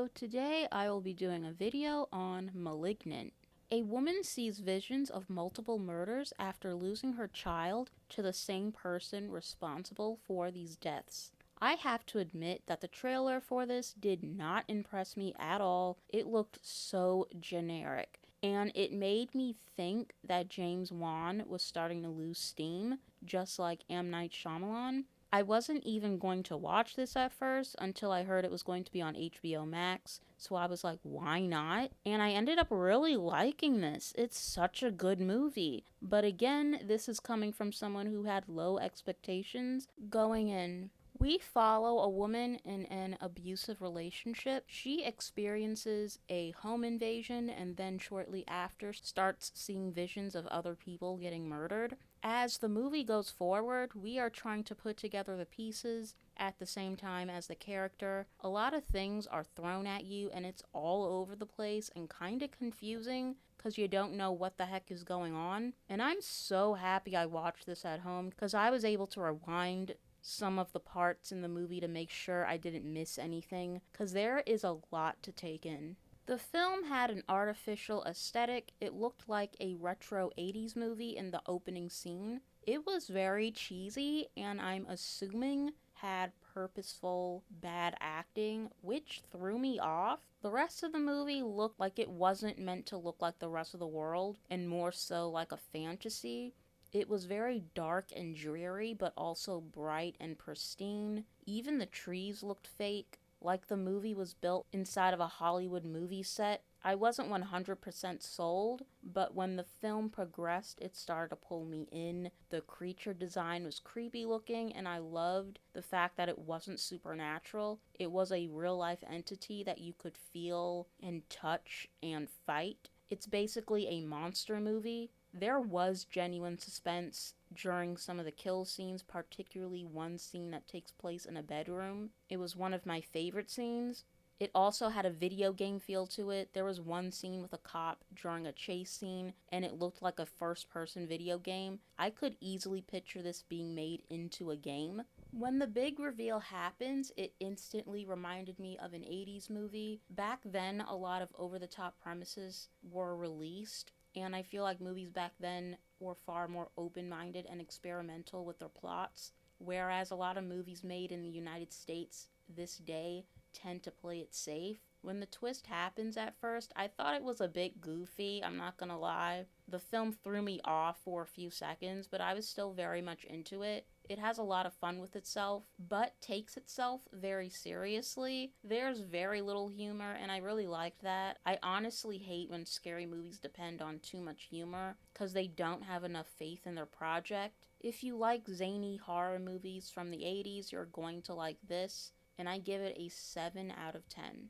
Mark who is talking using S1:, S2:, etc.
S1: So today I will be doing a video on Malignant. A woman sees visions of multiple murders after losing her child to the same person responsible for these deaths. I have to admit that the trailer for this did not impress me at all. It looked so generic, and it made me think that James Wan was starting to lose steam, just like M. Night Shyamalan. I wasn't even going to watch this at first until I heard it was going to be on HBO Max, so I was like, why not? And I ended up really liking this. It's such a good movie. But again, this is coming from someone who had low expectations going in. We follow a woman in an abusive relationship. She experiences a home invasion and then shortly after starts seeing visions of other people getting murdered. As the movie goes forward, we are trying to put together the pieces at the same time as the character. A lot of things are thrown at you and it's all over the place and kind of confusing because you don't know what the heck is going on. And I'm so happy I watched this at home because I was able to rewind some of the parts in the movie to make sure I didn't miss anything, because there is a lot to take in. The film had an artificial aesthetic. It looked like a retro 80s movie in the opening scene. It was very cheesy, and I'm assuming had purposeful bad acting, which threw me off. The rest of the movie looked like it wasn't meant to look like the rest of the world, and more so like a fantasy. It was very dark and dreary, but also bright and pristine. Even the trees looked fake, like the movie was built inside of a Hollywood movie set. I wasn't 100% sold, but when the film progressed, it started to pull me in. The creature design was creepy looking, and I loved the fact that it wasn't supernatural. It was a real life entity that you could feel and touch and fight. It's basically a monster movie. There was genuine suspense during some of the kill scenes, particularly one scene that takes place in a bedroom. It was one of my favorite scenes. It also had a video game feel to it. There was one scene with a cop during a chase scene, and it looked like a first-person video game. I could easily picture this being made into a game. When the big reveal happens, it instantly reminded me of an 80s movie. Back then, a lot of over-the-top premises were released, and I feel like movies back then were far more open-minded and experimental with their plots, whereas a lot of movies made in the United States this day tend to play it safe. When the twist happens at first, I thought it was a bit goofy, I'm not gonna lie. The film threw me off for a few seconds, but I was still very much into it. It has a lot of fun with itself, but takes itself very seriously. There's very little humor, and I really liked that. I honestly hate when scary movies depend on too much humor, because they don't have enough faith in their project. If you like zany horror movies from the 80s, you're going to like this, and I give it a 7 out of 10.